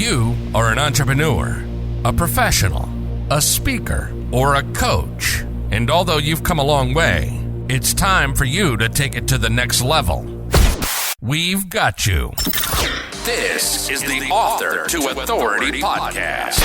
you are an entrepreneur, a professional, a speaker, or a coach, and although you've come a long way, it's time for you to take it to the next level. We've got you. This is the Author to Authority podcast.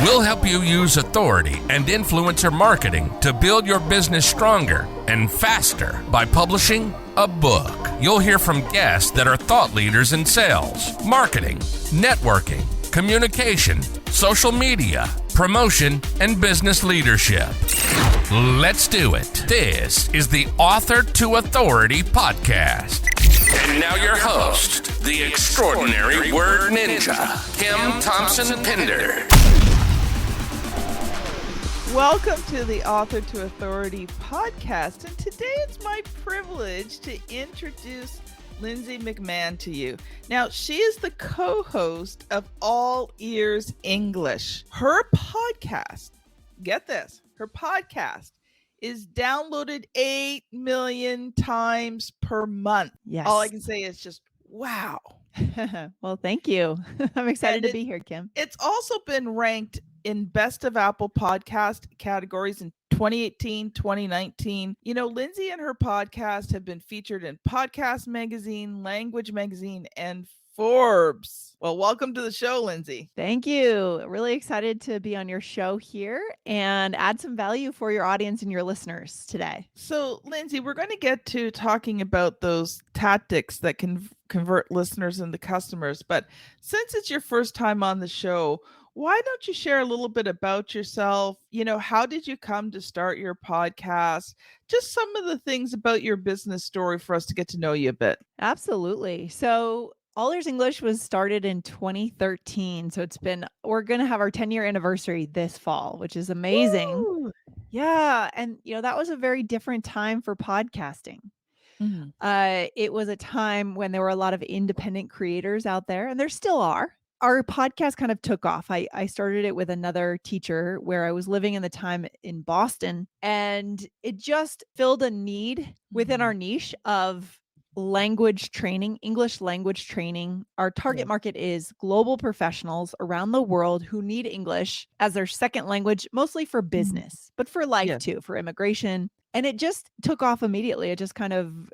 We'll help you use authority and influencer marketing to build your business stronger and faster by publishing a book. You'll hear from guests that are thought leaders in sales, marketing, networking, communication, social media, promotion, and business leadership. Let's do it. This is the Author to Authority podcast. And now your host, the extraordinary word ninja, Kim Thompson-Pinder. Welcome to the Author to Authority podcast, and today it's my privilege to introduce Lindsay McMahon to you. Now, she is the co-host of All Ears English. Her podcast, get this, her podcast is downloaded 8 million times per month. Yes. All I can say is just, wow. Well, thank you. I'm excited to be here, Kim. It's also been ranked in Best of Apple podcast categories in 2018, 2019. You know, Lindsay and her podcast have been featured in Podcast Magazine, Language Magazine, and Forbes. Well, welcome to the show, Lindsay. Thank you. Really excited to be on your show here and add some value for your audience and your listeners today. So, Lindsay, we're going to get to talking about those tactics that can convert listeners into customers. But since it's your first time on the show, why don't you share a little bit about yourself? You know, how did you come to start your podcast? Just some of the things about your business story for us to get to know you a bit. Absolutely. So All Ears English was started in 2013. So we're going to have our 10-year anniversary this fall, which is amazing. Woo! Yeah. And, that was a very different time for podcasting. Mm-hmm. It was a time when there were a lot of independent creators out there, and there still are. Our podcast kind of took off. I started it with another teacher where I was living in the time in Boston, and it just filled a need within our niche of language training, English language training. Our target market is global professionals around the world who need English as their second language, mostly for business, but for life too, for immigration. And it just took off immediately. It just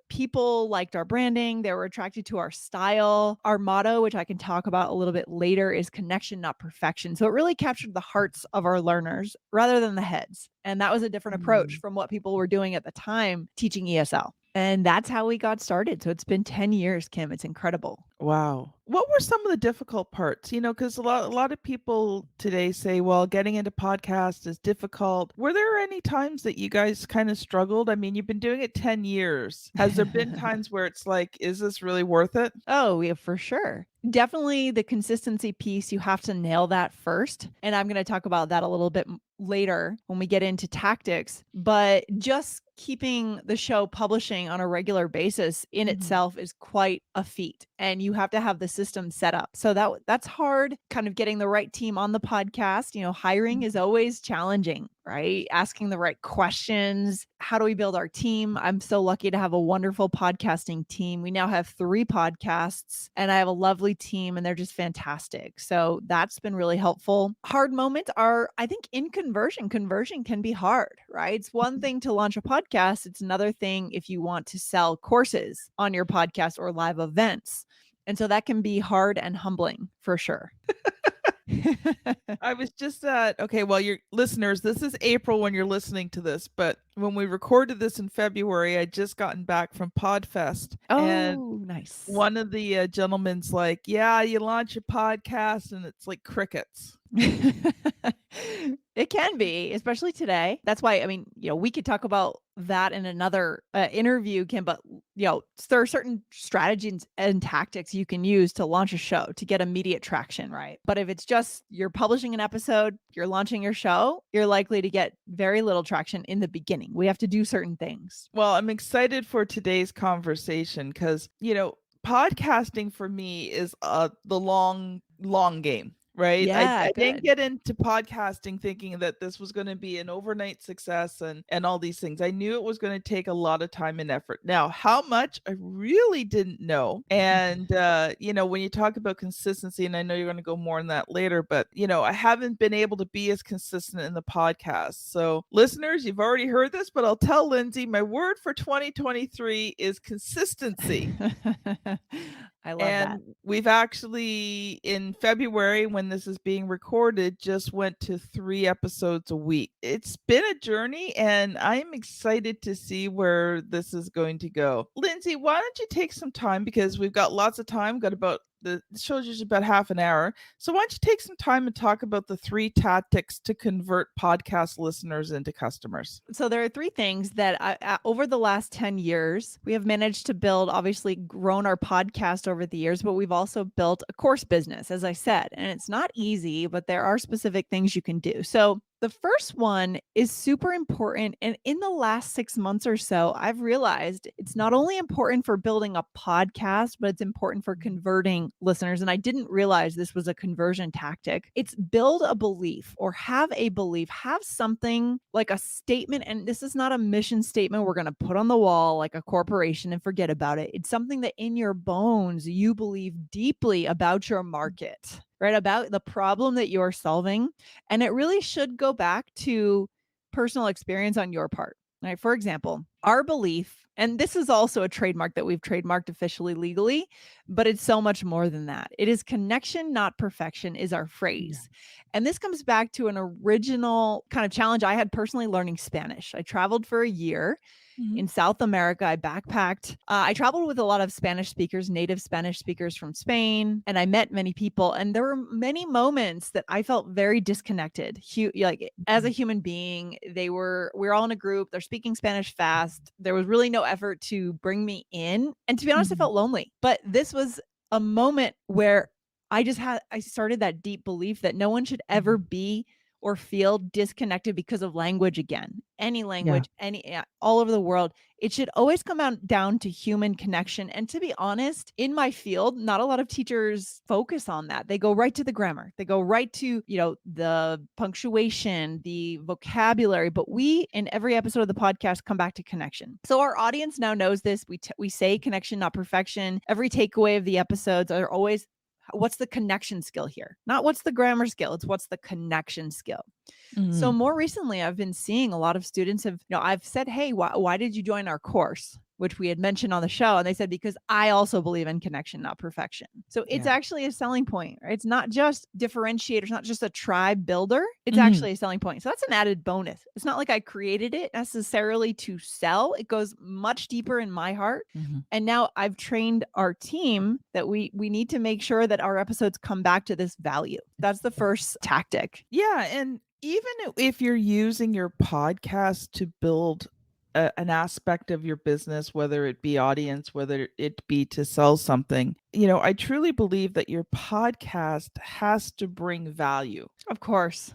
people liked our branding. They were attracted to our style. Our motto, which I can talk about a little bit later, is connection, not perfection. So it really captured the hearts of our learners rather than the heads. And that was a different approach from what people were doing at the time teaching ESL. And that's how we got started. So it's been 10 years, Kim. It's incredible. Wow. What were some of the difficult parts? You know, because a lot of people today say, well, getting into podcasts is difficult. Were there any times that you guys kind of struggled? I mean, you've been doing it 10 years. Has there been times where it's like, is this really worth it? Oh, yeah, for sure. Definitely the consistency piece. You have to nail that first. And I'm going to talk about that a little bit later when we get into tactics. But just keeping the show publishing on a regular basis in itself is quite a feat. And you have to have the system set up. So that's hard, kind of getting the right team on the podcast. You know, hiring is always challenging, right? Asking the right questions. How do we build our team? I'm so lucky to have a wonderful podcasting team. We now have 3 podcasts, and I have a lovely team, and they're just fantastic. So that's been really helpful. Hard moments are, I think, in conversion. Conversion can be hard, right? It's one thing to launch a podcast. It's another thing if you want to sell courses on your podcast or live events. And so that can be hard and humbling for sure. I was just well, your listeners, this is April when you're listening to this, but when we recorded this in February, I just gotten back from Podfest. Oh, nice. One of the gentlemen's like, yeah, you launch a podcast and it's like crickets. It can be, especially today. That's why, I mean, we could talk about that in another interview, Kim, but, there are certain strategies and tactics you can use to launch a show to get immediate traction, right? But if it's just you're publishing an episode, you're launching your show, you're likely to get very little traction in the beginning. We have to do certain things. Well, I'm excited for today's conversation because, podcasting for me is the long game. right? Yeah, I didn't good. get into podcasting thinking that this was going to be an overnight success and all these things. I knew it was going to take a lot of time and effort. Now, how much I really didn't know. And when you talk about consistency, and I know you're going to go more on that later, but I haven't been able to be as consistent in the podcast. So, listeners, you've already heard this, but I'll tell Lindsay my word for 2023 is consistency. I love that. And we've actually, in February, when this is being recorded, just went to 3 episodes a week. It's been a journey, and I'm excited to see where this is going to go. Lindsay, why don't you take some time, because we've got lots of time, got about the show's usually about half an hour. So why don't you take some time and talk about the 3 tactics to convert podcast listeners into customers? So there are 3 things that over the last 10 years, we have managed to build, obviously grown our podcast over the years, but we've also built a course business, as I said, and it's not easy, but there are specific things you can do. So the first one is super important. And in the last 6 months or so, I've realized it's not only important for building a podcast, but it's important for converting listeners. And I didn't realize this was a conversion tactic. It's build a belief or have a belief, have something like a statement. And this is not a mission statement we're going to put on the wall like a corporation and forget about it. It's something that in your bones, you believe deeply about your market, right? About the problem that you're solving. And it really should go back to personal experience on your part, right? For example, our belief, and this is also a trademark that we've trademarked officially legally, but it's so much more than that. It is connection, not perfection, is our phrase. And this comes back to an original kind of challenge I had personally learning Spanish. I traveled for a year in South America. I backpacked. I traveled with a lot of Spanish speakers, native Spanish speakers from Spain, and I met many people. And there were many moments that I felt very disconnected. Like as a human being, we were all in a group. They're speaking Spanish fast. There was really no effort to bring me in. And to be honest, I felt lonely. But this was a moment where I started that deep belief that no one should ever be or feel disconnected because of language again. Any language, all over the world. It should always come down to human connection. And to be honest, in my field, not a lot of teachers focus on that. They go right to the grammar. They go right to, the punctuation, the vocabulary. But we, in every episode of the podcast, come back to connection. So our audience now knows this. We say connection, not perfection. Every takeaway of the episodes are always, what's the connection skill here? Not what's the grammar skill, it's what's the connection skill. So more recently, I've been seeing a lot of students I've said, hey, why did you join our course? Which we had mentioned on the show. And they said, because I also believe in connection, not perfection. So it's actually a selling point, right? It's not just differentiators, not just a tribe builder. It's actually a selling point. So that's an added bonus. It's not like I created it necessarily to sell. It goes much deeper in my heart. And now I've trained our team that we need to make sure that our episodes come back to this value. That's the first tactic. Yeah. And even if you're using your podcast to build an aspect of your business, whether it be audience, whether it be to sell something, I truly believe that your podcast has to bring value. Of course.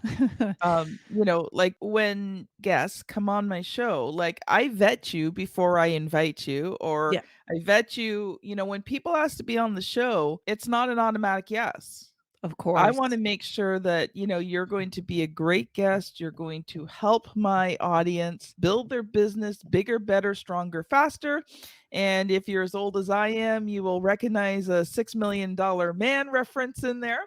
Like when guests come on my show, like I vet you before I invite you, or I vet you, when people ask to be on the show, it's not an automatic yes. Of course. I want to make sure that, you're going to be a great guest. You're going to help my audience build their business bigger, better, stronger, faster. And if you're as old as I am, you will recognize a $6 million man reference in there.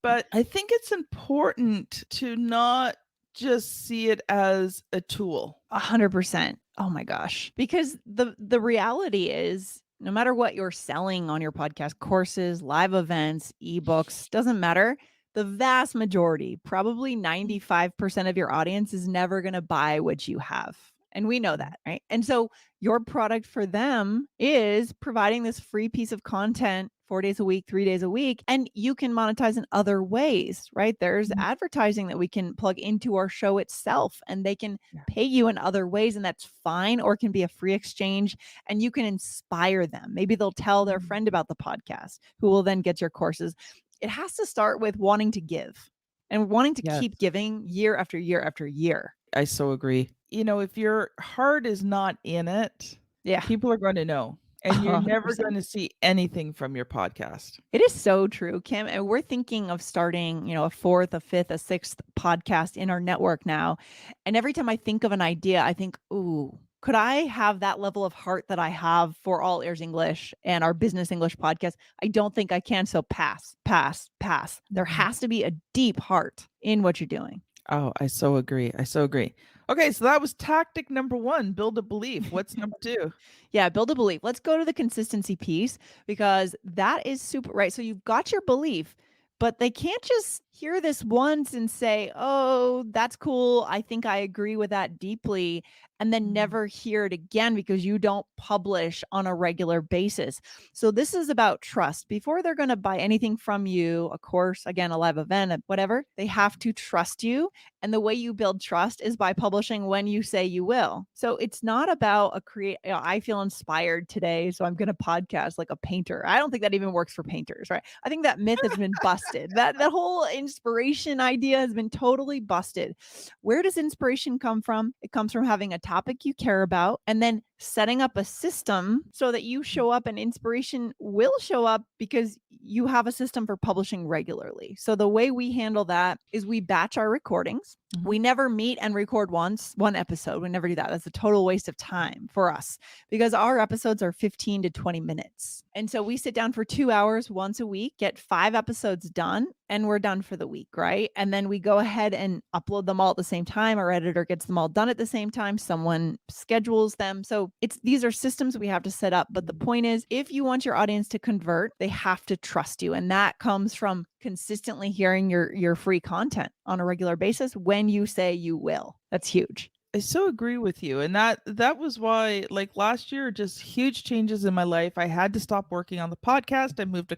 But I think it's important to not just see it as a tool. 100%. Oh my gosh. Because the reality is, no matter what you're selling on your podcast, courses, live events, ebooks, doesn't matter. The vast majority, probably 95% of your audience is never going to buy what you have. And we know that, right? And so your product for them is providing this free piece of content 4 days a week, 3 days a week, and you can monetize in other ways, right? There's advertising that we can plug into our show itself, and they can pay you in other ways, and that's fine, or it can be a free exchange, and you can inspire them. Maybe they'll tell their friend about the podcast, who will then get your courses. It has to start with wanting to give and wanting to keep giving year after year after year. I so agree. If your heart is not in it, people are going to know. and you're never 100%. going to see anything from your podcast. It is so true, Kim. And we're thinking of starting, a fourth, a fifth, a sixth podcast in our network now. And every time I think of an idea, I think, ooh, could I have that level of heart that I have for All Ears English and our Business English podcast? I don't think I can. So pass, pass, pass. There has to be a deep heart in what you're doing. Oh, I so agree. I so agree. Okay, so that was tactic number 1, build a belief. What's number 2? Yeah, build a belief. Let's go to the consistency piece because that is super, right? So you've got your belief, but they can't just hear this once and say, oh, that's cool. I think I agree with that deeply. And then never hear it again because you don't publish on a regular basis. So this is about trust. Before they're going to buy anything from you, a course, again, a live event, whatever, they have to trust you. And the way you build trust is by publishing when you say you will. So it's not about I feel inspired today, so I'm going to podcast like a painter. I don't think that even works for painters, right? I think that myth has been busted. That whole inspiration idea has been totally busted. Where does inspiration come from? It comes from having a topic you care about and then setting up a system so that you show up and inspiration will show up because you have a system for publishing regularly. So the way we handle that is we batch our recordings. We never meet and record one episode. We never do that. That's a total waste of time for us because our episodes are 15 to 20 minutes. And so we sit down for 2 hours once a week, get 5 episodes done, and we're done for the week, right? And then we go ahead and upload them all at the same time. Our editor gets them all done at the same time. Someone schedules them. So these are systems we have to set up. But the point is, if you want your audience to convert, they have to trust you. And that comes from consistently hearing your free content on a regular basis when you say you will. That's huge. I so agree with you. And that was why, like last year, just huge changes in my life. I had to stop working on the podcast. I moved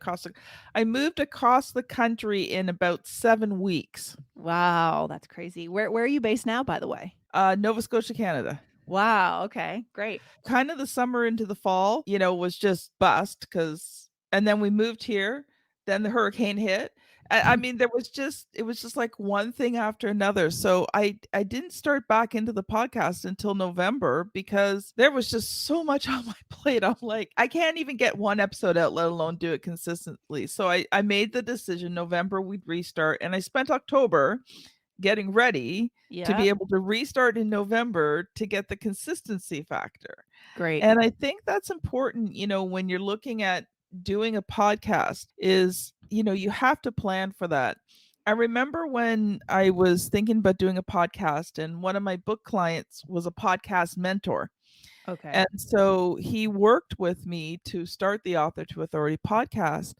across the country in about 7 weeks. Wow, that's crazy. Where are you based now, by the way? Nova Scotia, Canada. Wow. Okay, great. Kind of the summer into the fall, was just bust and then we moved here. Then the hurricane hit. I mean, it was just like one thing after another. So I didn't start back into the podcast until November because there was just so much on my plate. I'm like, I can't even get one episode out, let alone do it consistently. So I made the decision November we'd restart, and I spent October getting ready to be able to restart in November to get the consistency factor. Great. And I think that's important, when you're looking at doing a podcast is, you have to plan for that. I remember when I was thinking about doing a podcast and one of my book clients was a podcast mentor. Okay. And so he worked with me to start the Author to Authority podcast.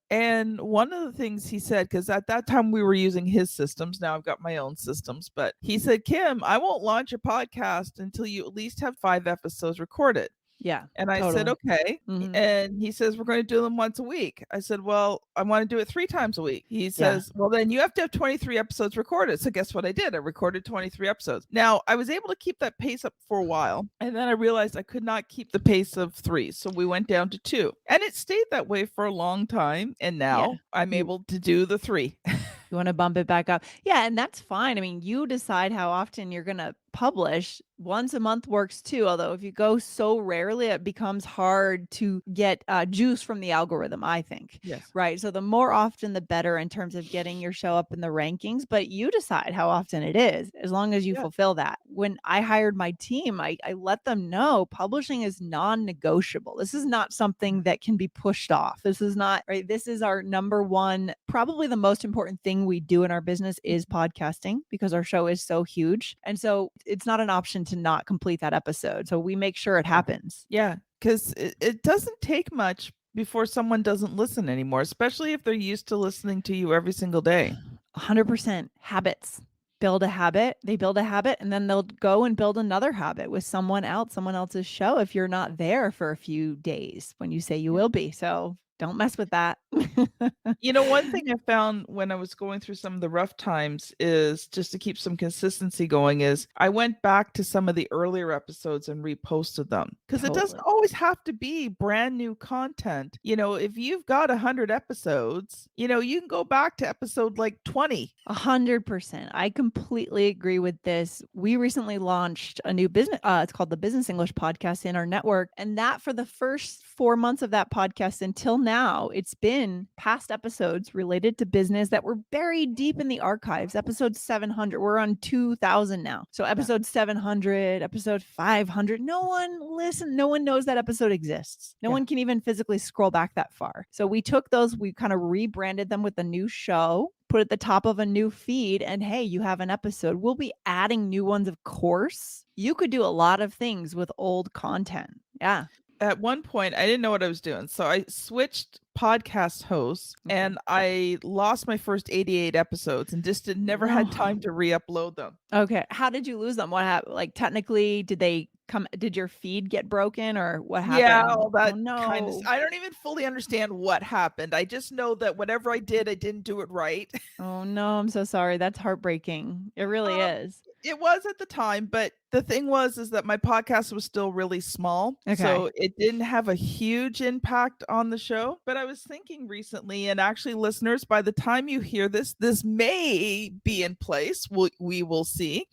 And one of the things he said, because at that time we were using his systems, now I've got my own systems, but he said, Kim, I won't launch your podcast until you at least have 5 episodes recorded. Yeah. And I said, okay. And he says, we're going to do them once a week. I said, well, I want to do it 3 times a week. He says, well, then you have to have 23 episodes recorded. So guess what I did? I recorded 23 episodes. Now, I was able to keep that pace up for a while. And then I realized I could not keep the pace of 3. So we went down to 2. And it stayed that way for a long time. And now I'm able to do the 3. You want to bump it back up. Yeah. And that's fine. I mean, you decide how often you're going to publish. Once a month works too. Although if you go so rarely, it becomes hard to get juice from the algorithm, I think. Yes. Right. So the more often, the better in terms of getting your show up in the rankings, but you decide how often it is, as long as you fulfill that. When I hired my team, I let them know publishing is non-negotiable. This is not something that can be pushed off. This is not, right? This is our number one, probably the most important thing we do in our business is podcasting because our show is so huge. And so it's not an option to not complete that episode. So we make sure it happens. Yeah, because it doesn't take much before someone doesn't listen anymore, especially if they're used to listening to you every single day. 100% habits. Build a habit. They build a habit and then they'll go and build another habit with someone else's show if you're not there for a few days when you say you will be. So don't mess with that. One thing I found when I was going through some of the rough times is just to keep some consistency going is I went back to some of the earlier episodes and reposted them because it doesn't Totally. always have to be brand new content. If you've got 100 episodes, you can go back to episode like 20. 100%. I completely agree with this. We recently launched a new business. It's called the Business English Podcast in our network. And that for the first 4 months of that podcast until now, it's been past episodes related to business that were buried deep in the archives. Episode 700. We're on 2000 now. So episode 700, episode 500. No one knows that episode exists. No one can even physically scroll back that far. So we took those, we kind of rebranded them with a new show, put at the top of a new feed, and hey, you have an episode. We'll be adding new ones, of course. You could do a lot of things with old content. Yeah. At one point, I didn't know what I was doing. So I switched podcast hosts and I lost my first 88 episodes and just never had time to re-upload them. Okay. How did you lose them? What happened? Like technically, did your feed get broken or what happened? Yeah, all that kind of. I don't even fully understand what happened. I just know that whatever I did, I didn't do it right. Oh no, I'm so sorry. That's heartbreaking. It really is. It was at the time, but the thing is that my podcast was still really small. Okay. So it didn't have a huge impact on the show. But I was thinking recently, and actually, listeners, by the time you hear this may be in place. We will see.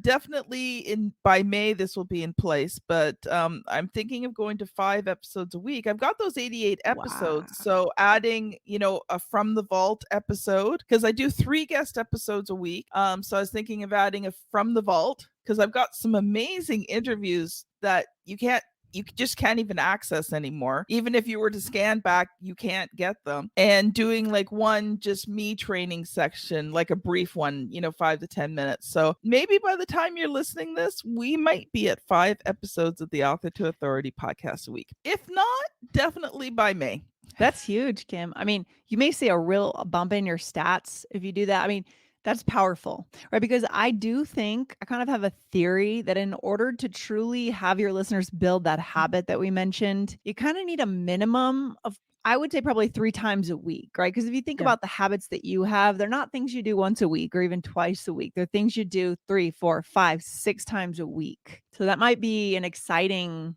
Definitely by May, this will be in place. But I'm thinking of going to 5 episodes a week. I've got those 88 episodes. Wow. So adding, a From the Vault episode, because I do 3 guest episodes a week. So I was thinking of adding a From the Vault, because I've got some amazing interviews that you just can't even access anymore. Even if you were to scan back, you can't get them. And doing like one just me training section, like a brief one, 5 to 10 minutes. So maybe by the time you're listening this, we might be at 5 episodes of the Author to Authority podcast a week. If not, definitely by May. That's huge, Kim. I mean, you may see a real bump in your stats if you do that. I mean, that's powerful, right? Because I do think I kind of have a theory that in order to truly have your listeners build that habit that we mentioned, you kind of need a minimum of, I would say, probably 3 times a week, right? Because if you think about the habits that you have, they're not things you do once a week or even twice a week. They're things you do 3, 4, 5, 6 times a week. So that might be an exciting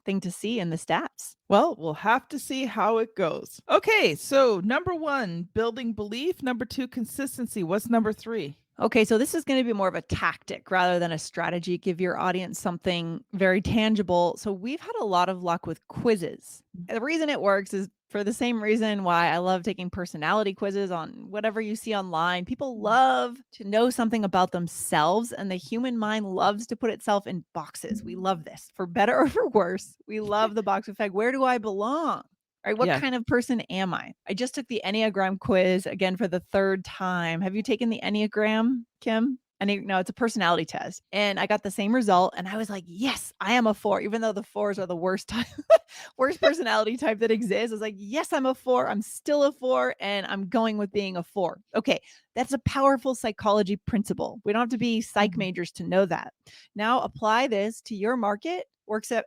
thing to see in the stats. Well, we'll have to see how it goes. Okay, so number 1, building belief. Number 2, consistency. What's number 3? Okay, so this is going to be more of a tactic rather than a strategy. Give your audience something very tangible. So we've had a lot of luck with quizzes. The reason it works is for the same reason why I love taking personality quizzes on whatever you see online. People love to know something about themselves, and the human mind loves to put itself in boxes. We love this. For better or for worse, we love the box effect. Where do I belong? Right? What kind of person am I? I just took the Enneagram quiz again for the 3rd time. Have you taken the Enneagram, Kim? No, it's a personality test. And I got the same result. And I was like, yes, I am a 4, even though the 4s are the worst type, worst personality type that exists. I was like, yes, I'm a 4. I'm still a 4. And I'm going with being a 4. Okay. That's a powerful psychology principle. We don't have to be psych majors to know that. Now apply this to your market. Works at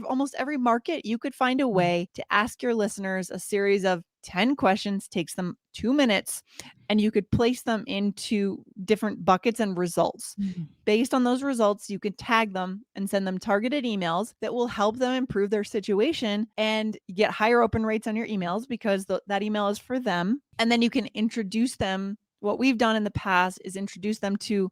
almost every market. You could find a way to ask your listeners a series of 10 questions, takes them 2 minutes, and you could place them into different buckets and results. Based on those results, you can tag them and send them targeted emails that will help them improve their situation and get higher open rates on your emails because that email is for them. And then you can introduce them. What we've done in the past is introduce them to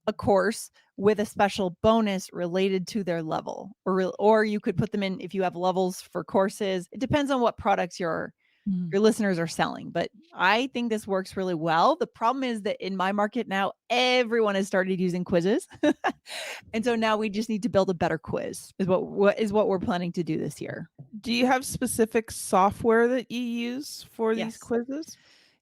a course with a special bonus related to their level, or you could put them in if you have levels for courses. It depends on what products your listeners are selling, but I think this works really well. The problem is that in my market now, everyone has started using quizzes. And so now we just need to build a better quiz is what we're planning to do this year. Do you have specific software that you use for these quizzes?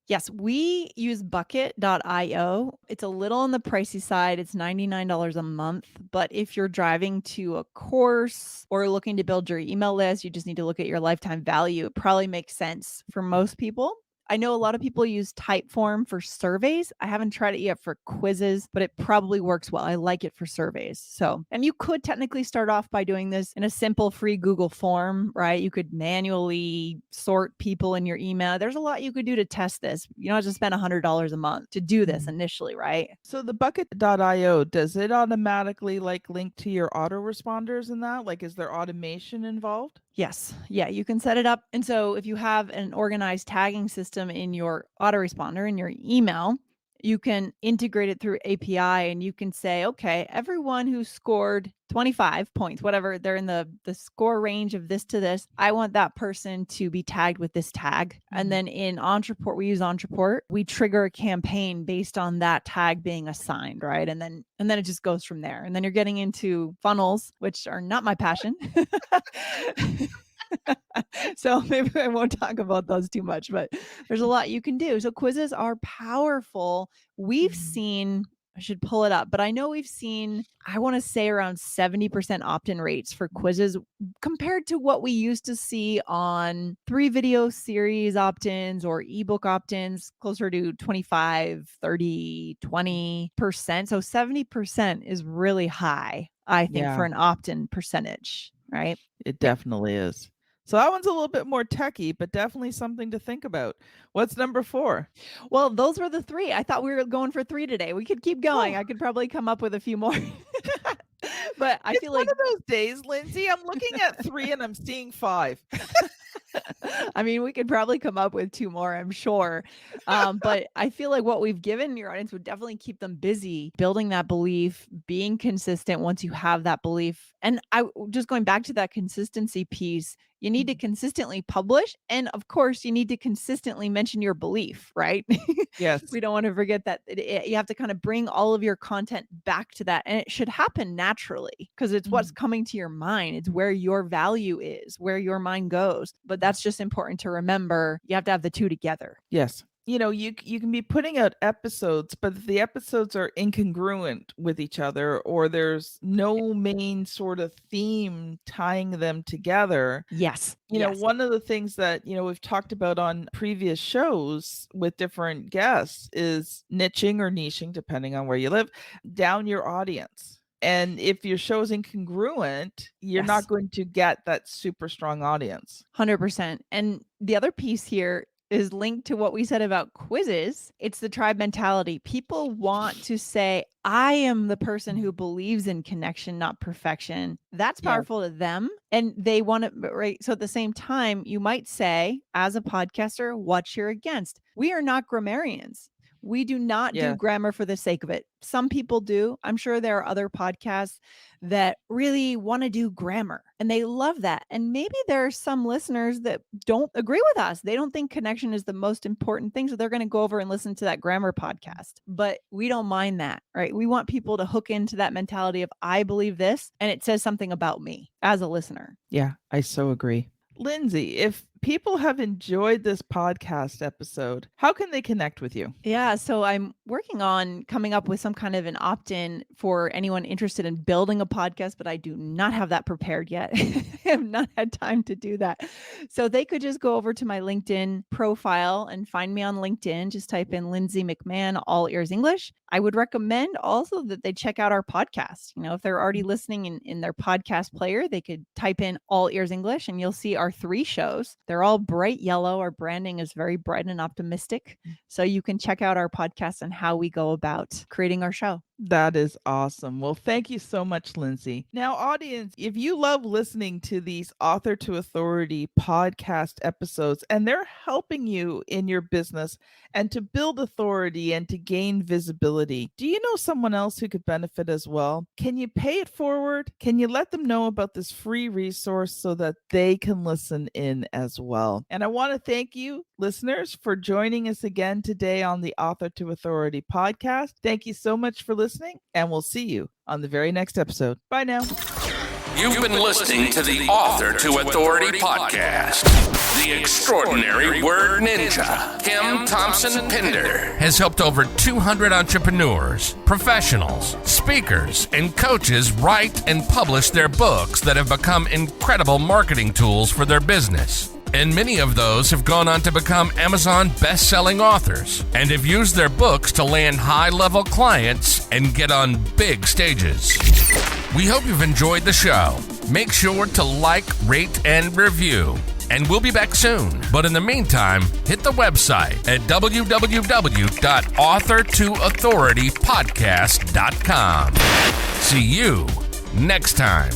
Yes, we use bucket.io. It's a little on the pricey side. It's $99 a month. But if you're driving to a course or looking to build your email list, you just need to look at your lifetime value. It probably makes sense for most people. I know a lot of people use Typeform for surveys. I haven't tried it yet for quizzes, but it probably works well. I like it for surveys. So, and you could technically start off by doing this in a simple free Google form, right? You could manually sort people in your email. There's a lot you could do to test this. You don't have to spend $100 a month to do this initially, right? So the bucket.io, does it automatically like link to your autoresponders in that? Like, is there automation involved? Yes. Yeah, you can set it up. And so if you have an organized tagging system in your autoresponder, in your email, you can integrate it through API and you can say, okay, everyone who scored 25 points, whatever, they're in the score range of this to this, I want that person to be tagged with this tag. And then in Entreport, we use Entreport, we trigger a campaign based on that tag being assigned, right? And then it just goes from there. And then you're getting into funnels, which are not my passion. So maybe I won't talk about those too much, but there's a lot you can do. So quizzes are powerful. We've seen, I should pull it up, but I know we've seen, I want to say around 70% opt-in rates for quizzes compared to what we used to see on 3 video series opt-ins or ebook opt-ins, closer to 25, 30, 20%. So 70% is really high, I think, for an opt-in percentage, right? It definitely is. So that one's a little bit more techie, but definitely something to think about. What's number 4? Well, those were the 3. I thought we were going for 3 today. We could keep going. I could probably come up with a few more. But I feel like one of those days, Lindsay, I'm looking at 3 and I'm seeing 5. I mean, we could probably come up with 2 more, I'm sure. But I feel like what we've given your audience would definitely keep them busy, building that belief, being consistent once you have that belief. And just going back to that consistency piece, you need to consistently publish. And of course, you need to consistently mention your belief, right? Yes. We don't want to forget that you have to kind of bring all of your content back to that. And it should happen naturally because it's what's coming to your mind. It's where your value is, where your mind goes. But that's just important to remember. You have to have the 2 together. Yes. You know, you can be putting out episodes, but if the episodes are incongruent with each other or there's no main sort of theme tying them together. Yes. You know, one of the things that, we've talked about on previous shows with different guests is niching or niching, depending on where you live, down your audience. And if your show is incongruent, you're not going to get that super strong audience. 100%. And the other piece here is linked to what we said about quizzes. It's the tribe mentality. People want to say, I am the person who believes in connection, not perfection. That's powerful to them. And they want to, right? So at the same time, you might say, as a podcaster, what you're against. We are not grammarians. We do not do grammar for the sake of it. Some people do. I'm sure there are other podcasts that really want to do grammar and they love that. And maybe there are some listeners that don't agree with us. They don't think connection is the most important thing. So they're going to go over and listen to that grammar podcast. But we don't mind that, right? We want people to hook into that mentality of, I believe this, and it says something about me as a listener. Yeah, I so agree. Lindsay, if people have enjoyed this podcast episode, how can they connect with you? Yeah, so I'm working on coming up with some kind of an opt-in for anyone interested in building a podcast, but I do not have that prepared yet. I have not had time to do that. So they could just go over to my LinkedIn profile and find me on LinkedIn. Just type in Lindsay McMahon, All Ears English. I would recommend also that they check out our podcast. If they're already listening in their podcast player, they could type in All Ears English and you'll see our 3 shows. They're all bright yellow. Our branding is very bright and optimistic. So you can check out our podcast and how we go about creating our show. That is awesome. Well, thank you so much, Lindsay. Now, audience, if you love listening to these Author to Authority podcast episodes and they're helping you in your business and to build authority and to gain visibility, do you know someone else who could benefit as well? Can you pay it forward? Can you let them know about this free resource so that they can listen in as well? And I want to thank you, listeners, for joining us again today on the Author to Authority podcast. Thank you so much for listening, and we'll see you on the very next episode. Bye now. You've been listening to the Author to Authority podcast. The extraordinary word ninja, Kim Thompson Pinder, has helped over 200 entrepreneurs, professionals, speakers, and coaches write and publish their books that have become incredible marketing tools for their business. And many of those have gone on to become Amazon best-selling authors and have used their books to land high-level clients and get on big stages. We hope you've enjoyed the show. Make sure to like, rate, and review. And we'll be back soon. But in the meantime, hit the website at www.author2authoritypodcast.com. See you next time.